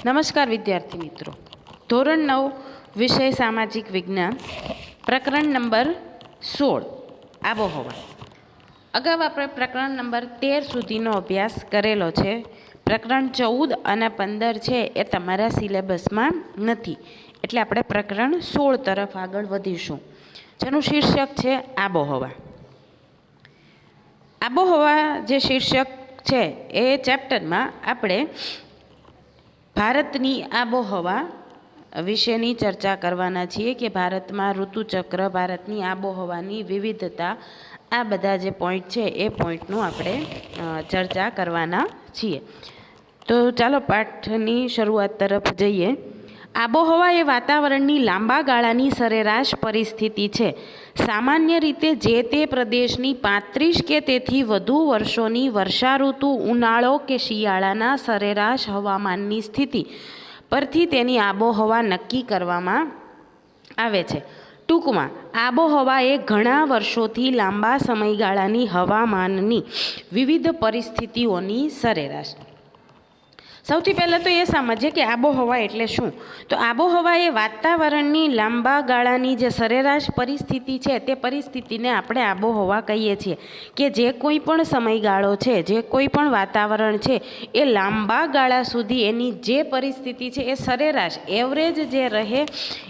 નમસ્કાર વિદ્યાર્થી મિત્રો, ધોરણ 9 વિષય સામાજિક વિજ્ઞાન, પ્રકરણ નંબર 16 આબોહવા. અગાઉ આપણે પ્રકરણ નંબર 13 સુધીનો અભ્યાસ કરેલો છે. પ્રકરણ 14 અને 15 છે એ તમારા સિલેબસમાં નથી, એટલે આપણે પ્રકરણ 16 તરફ આગળ વધીશું, જેનું શીર્ષક છે આબોહવા. આબોહવા જે શીર્ષક છે એ ચેપ્ટરમાં આપણે ભારતની આબોહવા વિશેની ચર્ચા કરવાના છીએ કે ભારતમાં ઋતુચક્ર, ભારતની આબોહવાની વિવિધતા, આ બધા જે પોઈન્ટ છે એ પોઈન્ટનું આપણે ચર્ચા કરવાના છીએ. તો ચાલો પાઠની શરૂઆત તરફ જઈએ. આબોહવા એ વાતાવરણની લાંબા ગાળાની સરેરાશ પરિસ્થિતિ છે. સામાન્ય રીતે જે તે પ્રદેશની 35 કે તેથી વધુ વર્ષોની વર્ષાઋતુ, ઉનાળો કે શિયાળાના સરેરાશ હવામાનની સ્થિતિ પરથી તેની આબોહવા નક્કી કરવામાં આવે છે. ટૂંકમાં, આબોહવા એ ઘણા વર્ષોથી લાંબા સમયગાળાની હવામાનની વિવિધ પરિસ્થિતિઓની સરેરાશ. સૌથી પહેલાં તો એ સમજીએ કે આબોહવા એટલે શું. તો આબોહવા એ વાતાવરણની લાંબા ગાળાની જે સરેરાશ પરિસ્થિતિ છે તે પરિસ્થિતિને આપણે આબોહવા કહીએ છીએ. કે જે કોઈ પણ સમયગાળો છે, જે કોઈ પણ વાતાવરણ છે એ લાંબા ગાળા સુધી એની જે પરિસ્થિતિ છે એ સરેરાશ એવરેજ જે રહે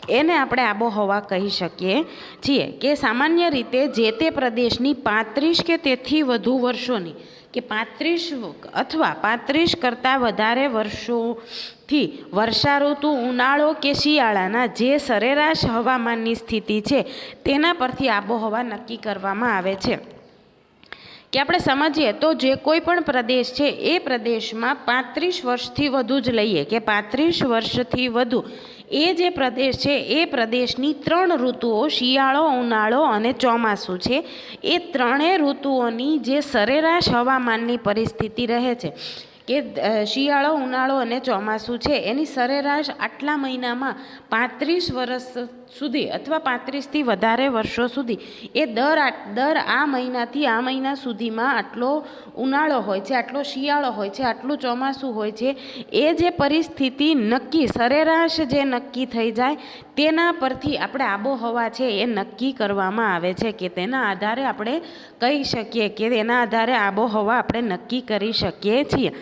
એને આપણે આબોહવા કહી શકીએ છીએ. કે સામાન્ય રીતે જે તે પ્રદેશની 35 કે તેથી વધુ વર્ષોની કે 35 અથવા 35 કરતાં વધારે વર્ષોથી વર્ષાઋતુ, ઉનાળો કે શિયાળાના જે સરેરાશ હવામાનની સ્થિતિ છે તેના પરથી આબોહવા નક્કી કરવામાં આવે છે. કે આપણે સમજીએ તો જે કોઈ પણ પ્રદેશ છે એ પ્રદેશમાં 35 વર્ષથી વધુ જ લઈએ કે 35 વર્ષથી વધુ એ જે પ્રદેશ છે એ પ્રદેશની 3 ઋતુઓ, શિયાળો, ઉનાળો અને ચોમાસું છે, એ ત્રણેય ઋતુઓની જે સરેરાશ હવામાનની પરિસ્થિતિ રહે છે કે શિયાળો, ઉનાળો અને ચોમાસું છે એની સરેરાશ આટલા મહિનામાં 35 વર્ષ સુધી અથવા 35થી વધારે વર્ષો સુધી એ દર આ મહિનાથી આ મહિના સુધીમાં આટલો ઉનાળો હોય છે, આટલો શિયાળો હોય છે, આટલું ચોમાસું હોય છે, એ જે પરિસ્થિતિ નક્કી સરેરાશ જે નક્કી થઈ જાય તેના પરથી આપણે આબોહવા છે એ નક્કી કરવામાં આવે છે. કે તેના આધારે આપણે કહી શકીએ કે તેના આધારે આબોહવા આપણે નક્કી કરી શકીએ છીએ.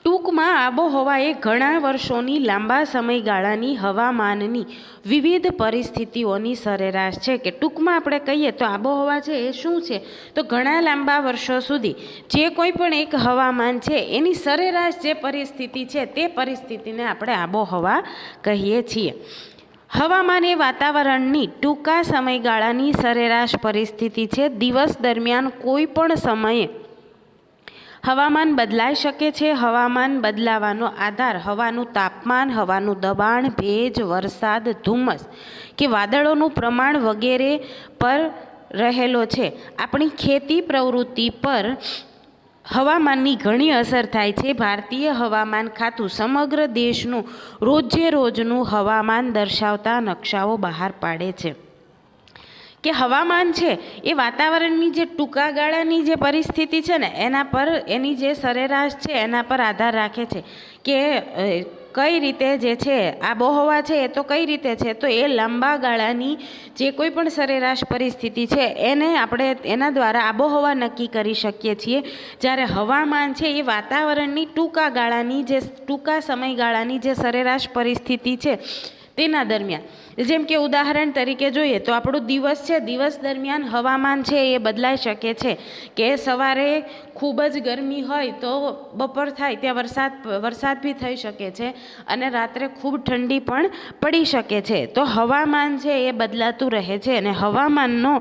ટૂંકમાં, આબોહવા એ ઘણા વર્ષોની લાંબા સમયગાળાની હવામાનની વિવિધ પરિસ્થિતિઓની સરેરાશ છે. કે ટૂંકમાં આપણે કહીએ તો આબોહવા છે એ શું છે, તો ઘણા લાંબા વર્ષો સુધી જે કોઈ પણ એક હવામાન છે એની સરેરાશ જે પરિસ્થિતિ છે તે પરિસ્થિતિને આપણે આબોહવા કહીએ છીએ. હવામાન એ વાતાવરણની ટૂંકા સમયગાળાની સરેરાશ પરિસ્થિતિ છે. દિવસ દરમિયાન કોઈ પણ સમયે હવામાન બદલાઈ શકે છે. હવામાન બદલાવાનો આધાર હવાનું તાપમાન, હવાનું દબાણ, ભેજ, વરસાદ, ધુમ્મસ કે વાદળોનું પ્રમાણ વગેરે પર રહેલો છે. આપણી ખેતી પ્રવૃત્તિ પર હવામાનની ઘણી અસર થાય છે. ભારતીય હવામાન ખાતું સમગ્ર દેશનું રોજે રોજનું હવામાન દર્શાવતા નકશાઓ બહાર પાડે છે. કે હવામાન છે એ વાતાવરણની જે ટૂંકા ગાળાની જે પરિસ્થિતિ છે ને એના પર, એની જે સરેરાશ છે એના પર આધાર રાખે છે. કે કઈ રીતે જે છે આબોહવા છે એ તો કઈ રીતે છે, તો એ લાંબા ગાળાની જે કોઈ પણ સરેરાશ પરિસ્થિતિ છે એને આપણે એના દ્વારા આબોહવા નક્કી કરી શકીએ છીએ. જ્યારે હવામાન છે એ વાતાવરણની ટૂંકા ગાળાની જે ટૂંકા સમયગાળાની જે સરેરાશ પરિસ્થિતિ છે તેના દરમિયાન, જેમ કે ઉદાહરણ તરીકે જોઈએ તો આપણો દિવસ છે, દિવસ દરમિયાન હવામાન છે એ બદલાઈ શકે છે. કે સવારે ખૂબ જ ગરમી હોય તો બપોર થાય ત્યાં વરસાદ બી થઈ શકે છે અને રાત્રે ખૂબ ઠંડી પણ પડી શકે છે. તો હવામાન છે એ બદલાતું રહે છે અને હવામાનનો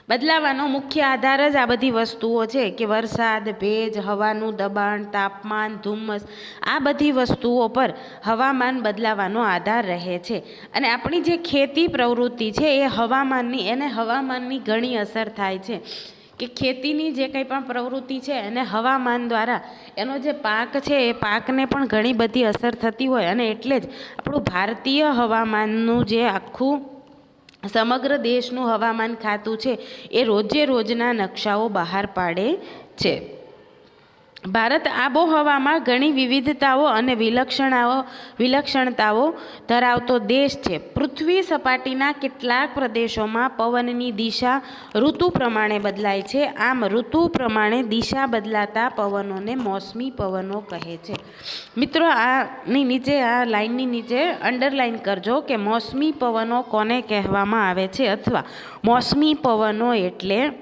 બદલાવાનો મુખ્ય આધાર જ આ બધી વસ્તુઓ છે. કે વરસાદ, ભેજ, હવાનું દબાણ, તાપમાન, ધુમ્મસ, આ બધી વસ્તુઓ પર હવામાન બદલાવાનો આધાર રહે છે. અને આપણી જે ખેતી પ્રવૃત્તિ છે એ હવામાનની ઘણી અસર થાય છે. કે ખેતીની જે કંઈ પણ પ્રવૃત્તિ છે એને હવામાન દ્વારા એનો જે પાક છે એ પાકને પણ ઘણી બધી અસર થતી હોય, અને એટલે જ આપણું ભારતીય હવામાનનું જે આખું સમગ્ર દેશનું હવામાન ખાતું છે એ રોજે રોજના નકશાઓ બહાર પાડે છે. ભારત આબોહવામાં ઘણી વિવિધતાઓ અને વિલક્ષણતાઓ ધરાવતો દેશ છે. પૃથ્વી સપાટીના કેટલાક પ્રદેશોમાં પવનની દિશા ઋતુ પ્રમાણે બદલાય છે. આમ ઋતુ પ્રમાણે દિશા બદલાતા પવનોને મોસમી પવનો કહે છે. મિત્રો, આની નીચે આ લાઇનની નીચે અંડરલાઇન કરજો કે મોસમી પવનો કોને કહેવામાં આવે છે અથવા મોસમી પવનો એટલે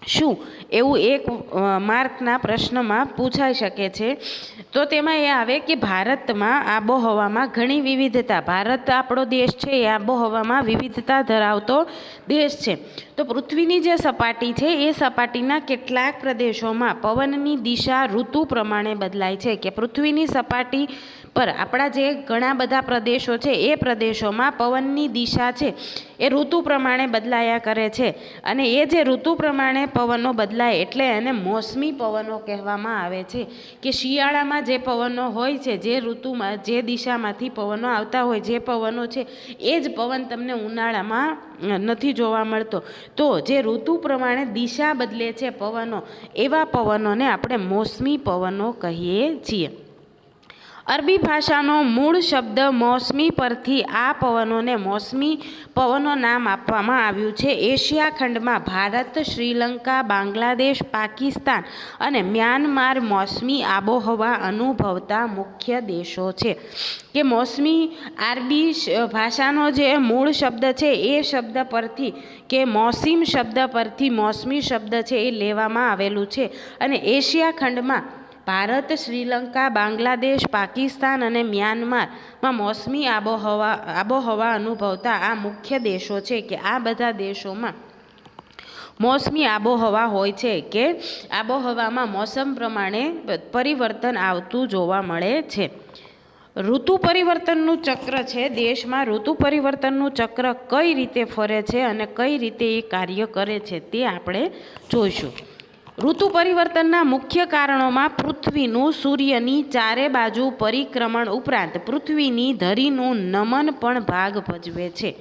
શું, એવું એક માર્કના પ્રશ્નમાં પૂછાઈ શકે છે. તો તેમાં એ આવે કે ભારતમાં આબોહવામાં ઘણી વિવિધતા, ભારત આપણો દેશ છે એ આબોહવામાં વિવિધતા ધરાવતો દેશ છે. તો પૃથ્વીની જે સપાટી છે એ સપાટીના કેટલાક પ્રદેશોમાં પવનની દિશા ઋતુ પ્રમાણે બદલાય છે. કે પૃથ્વીની સપાટી પર આપણા જે ઘણા બધા પ્રદેશો છે એ પ્રદેશોમાં પવનની દિશા છે એ ઋતુ પ્રમાણે બદલાયા કરે છે. અને એ જે ઋતુ પ્રમાણે પવનો બદલાય એટલે એને મોસમી પવનો કહેવામાં આવે છે. કે શિયાળામાં જે પવનો હોય છે, જે ઋતુમાં જે દિશામાંથી પવનો આવતા હોય, જે પવનો છે એ જ પવન તમને ઉનાળામાં નથી જોવા મળતો. તો જે ઋતુ પ્રમાણે દિશા બદલે છે પવનો, એવા પવનોને આપણે મોસમી પવનો કહીએ છીએ. અરબી ભાષાનો મૂળ શબ્દ મોસમી પરથી આ પવનોને મોસમી પવનો નામ આપવામાં આવ્યું છે. એશિયા ખંડમાં ભારત, શ્રીલંકા, બાંગ્લાદેશ, પાકિસ્તાન અને મ્યાનમાર મોસમી આબોહવા અનુભવતા મુખ્ય દેશો છે. કે મોસમી અરબી ભાષાનો જે મૂળ શબ્દ છે એ શબ્દ પરથી કે મોસીમ શબ્દ પરથી મોસમી શબ્દ છે એ લેવામાં આવેલું છે. અને એશિયા ખંડમાં ભારત, શ્રીલંકા, બાંગ્લાદેશ, પાકિસ્તાન અને મ્યાનમારમાં મોસમી આબોહવા અનુભવતા આ મુખ્ય દેશો છે. કે આ બધા દેશોમાં મોસમી આબોહવા હોય છે. કે આબોહવામાં મોસમ પ્રમાણે પરિવર્તન આવતું જોવા મળે છે. ઋતુ પરિવર્તનનું ચક્ર છે દેશમાં. ઋતુ પરિવર્તનનું ચક્ર કઈ રીતે ફરે છે અને કઈ રીતે એ કાર્ય કરે છે તે આપણે જોઈશું. ઋતુ પરિવર્તનના મુખ્ય કારણોમાં પૃથ્વીનું સૂર્યની ચારે બાજુ પરિક્રમણ ઉપરાંત પૃથ્વીની ધરીનું નમન પણ ભાગ ભજવે છે.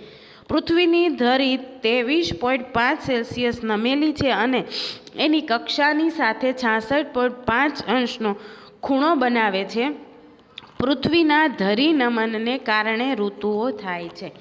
પૃથ્વીની ધરી 23.5 સેલ્સિયસ નમેલી છે અને એની કક્ષાની સાથે 66.5 અંશનો ખૂણો બનાવે છે. પૃથ્વીના ધરી નમનને કારણે ઋતુઓ થાય છે.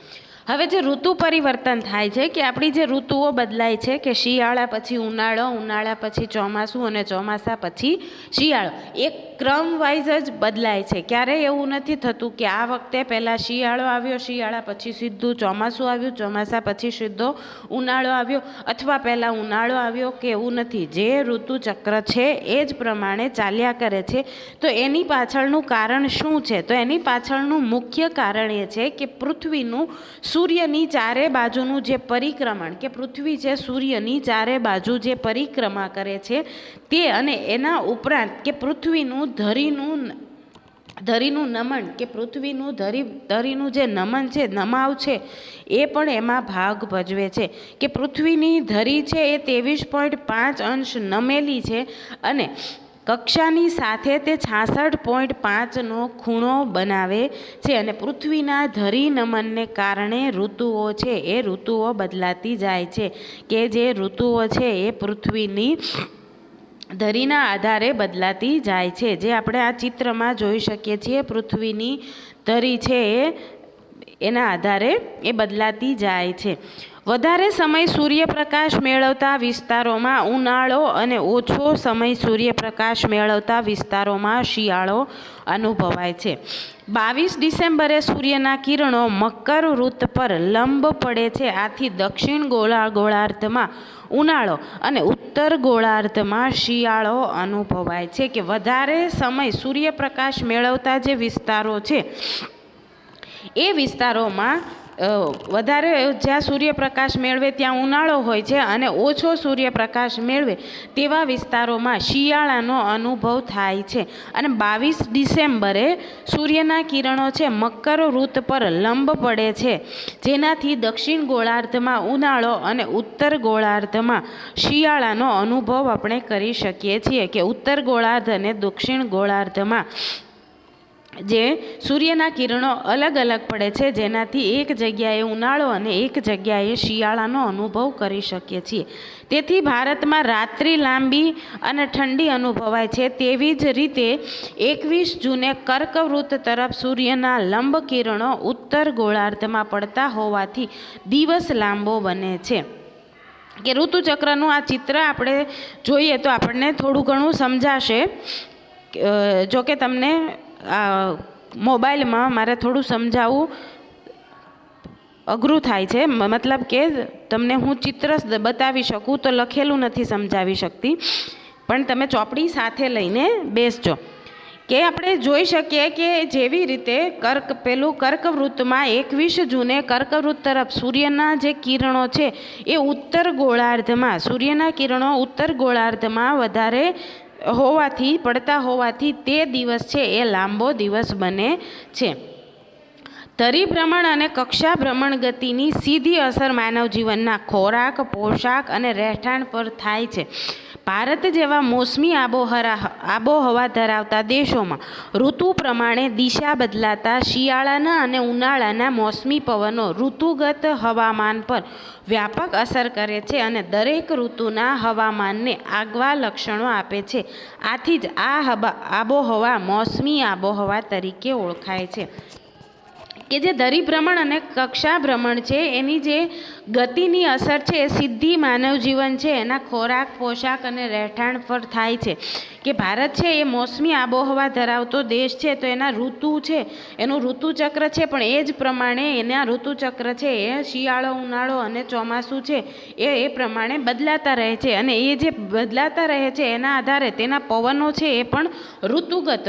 હવે જે ઋતુ પરિવર્તન થાય છે કે આપણી જે ઋતુઓ બદલાય છે કે શિયાળા પછી ઉનાળો, ઉનાળા પછી ચોમાસું અને ચોમાસા પછી શિયાળો, એક ક્રમ વાઇઝ જ બદલાય છે. ક્યારેય એવું નથી થતું કે આ વખતે પહેલાં શિયાળો આવ્યો, શિયાળા પછી સીધું ચોમાસું આવ્યું, ચોમાસા પછી સીધો ઉનાળો આવ્યો, અથવા પહેલાં ઉનાળો આવ્યો, કે એવું નથી. જે ઋતુચક્ર છે એ જ પ્રમાણે ચાલ્યા કરે છે. તો એની પાછળનું કારણ શું છે? તો એની પાછળનું મુખ્ય કારણ એ છે કે પૃથ્વીનું સૂર્યની ચારે બાજુનું જે પરિક્રમણ, કે પૃથ્વી છે સૂર્યની ચારે બાજુ જે પરિક્રમા કરે છે તે, અને એના ઉપરાંત કે પૃથ્વીનું ધરીનું નમન, કે પૃથ્વીનું ધરીનું જે નમન છે, નમાવ છે, એ પણ એમાં ભાગ ભજવે છે. કે પૃથ્વીની ધરી છે એ 23.5 અંશ નમેલી છે અને કક્ષાની સાથે તે 66.5નો ખૂણો બનાવે છે. અને પૃથ્વીના ધરી નમનને કારણે ઋતુઓ છે એ ઋતુઓ બદલાતી જાય છે. કે જે ઋતુઓ છે એ પૃથ્વીની ધરીના આધારે બદલાતી જાય છે. જે આપણે આ ચિત્રમાં જોઈ શકીએ છીએ, પૃથ્વીની ધરી છે એના આધારે એ બદલાતી જાય છે. વધારે સમય સૂર્યપ્રકાશ મેળવતા વિસ્તારોમાં ઉનાળો અને ઓછો સમય સૂર્યપ્રકાશ મેળવતા વિસ્તારોમાં શિયાળો અનુભવાય છે. 22 ડિસેમ્બરે સૂર્યના કિરણો મકર વૃત્ત પર લંબ પડે છે. આથી દક્ષિણ ગોળાર્ધમાં ઉનાળો અને ઉત્તર ગોળાર્ધમાં શિયાળો અનુભવાય છે. કે વધારે સમય સૂર્યપ્રકાશ મેળવતા જે વિસ્તારો છે એ વિસ્તારોમાં વધારે જ્યાં સૂર્યપ્રકાશ મેળવે ત્યાં ઉનાળો હોય છે, અને ઓછો સૂર્યપ્રકાશ મેળવે તેવા વિસ્તારોમાં શિયાળાનો અનુભવ થાય છે. અને 22 ડિસેમ્બરે સૂર્યના કિરણો છે મકર વૃત્ત પર લંબ પડે છે, જેનાથી દક્ષિણ ગોળાર્ધમાં ઉનાળો અને ઉત્તર ગોળાર્ધમાં શિયાળાનો અનુભવ આપણે કરી શકીએ છીએ. કે ઉત્તર ગોળાર્ધ અને દક્ષિણ ગોળાર્ધમાં જે સૂર્યના કિરણો અલગ અલગ પડે છે, જેનાથી એક જગ્યાએ ઉનાળો અને એક જગ્યાએ શિયાળાનો અનુભવ કરી શકીએ છીએ. તેથી ભારતમાં રાત્રિ લાંબી અને ઠંડી અનુભવાય છે. તેવી જ રીતે 21 જૂને કર્કવૃત્ત તરફ સૂર્યના લંબ કિરણો ઉત્તર ગોળાર્ધમાં પડતા હોવાથી દિવસ લાંબો બને છે. કે ઋતુચક્રનું આ ચિત્ર આપણે જોઈએ તો આપણને થોડું ઘણું સમજાશે. જો કે તમને મોબાઈલમાં મારે થોડું સમજાવવું અઘરું થાય છે, મતલબ કે તમને હું ચિત્ર બતાવી શકું તો લખેલું નથી સમજાવી શકતી, પણ તમે ચોપડી સાથે લઈને બેસજો. કે આપણે જોઈ શકીએ કે જેવી રીતે કર્કવૃત્તમાં 21 જૂને કર્કવૃત્ત તરફ સૂર્યના જે કિરણો છે એ ઉત્તર ગોળાર્ધમાં, સૂર્યના કિરણો ઉત્તર ગોળાર્ધમાં વધારે પડતા હોવાથી તે દિવસ છે એ લાંબો દિવસ બને છે. ધરી ભ્રમણ અને કક્ષા ભ્રમણ ગતિની સીધી અસર માનવ જીવનના ખોરાક, પોશાક અને રહેઠાણ પર થાય છે. ભારત જેવા મોસમી આબોહવા ધરાવતા દેશોમાં ઋતુ પ્રમાણે દિશા બદલાતા શિયાળાના અને ઉનાળાના મોસમી પવનો ઋતુગત હવામાન પર વ્યાપક અસર કરે છે અને દરેક ઋતુના હવામાનને આગવા લક્ષણો આપે છે. આથી જ આ આબોહવા મોસમી આબોહવા તરીકે ઓળખાય છે. કે જે ધરી ભ્રમણ અને કક્ષા ભ્રમણ છે એની જે ગતિની અસર છે એ સીધી માનવ જીવન છે એના ખોરાક, પોશાક અને રહેઠાણ પર થાય છે. કે ભારત છે એ મોસમી આબોહવા ધરાવતો દેશ છે, તો એના ઋતુ છે એનું ઋતુચક્ર છે, પણ એ જ પ્રમાણે એના ઋતુચક્ર છે એ શિયાળો, ઉનાળો અને ચોમાસું છે એ પ્રમાણે બદલાતા રહે છે. અને એ જે બદલાતા રહે છે એના આધારે તેના પવનો છે એ પણ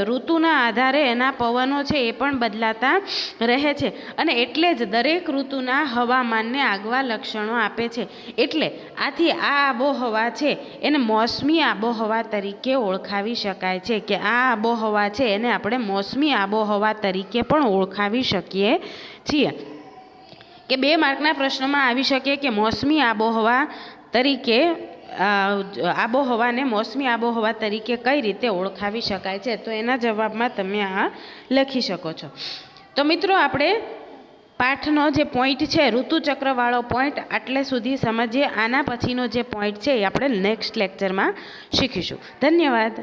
ઋતુના આધારે એના પવનો છે એ પણ બદલાતા રહે છે. અને એટલે જ દરેક ઋતુના હવામાનને આગવા લક્ષણો આપે છે. એટલે આથી આ આબોહવા છે એને મોસમી આબોહવા તરીકે ઓળખાવી શકાય છે. કે આ આબોહવા છે એને આપણે મોસમી આબોહવા તરીકે પણ ઓળખાવી શકીએ છીએ. કે 2 માર્કના પ્રશ્નોમાં આવી શકે કે મોસમી આબોહવા તરીકે આબોહવાને મોસમી આબોહવા તરીકે કઈ રીતે ઓળખાવી શકાય છે, તો એના જવાબમાં તમે આ લખી શકો છો. તો મિત્રો આપણે પાઠનો જે પોઈન્ટ છે ઋતુચક્રવાળો પોઈન્ટ આટલે સુધી સમજીએ. આના પછીનો જે પોઈન્ટ છે એ આપણે નેક્સ્ટ લેક્ચરમાં શીખીશું. ધન્યવાદ.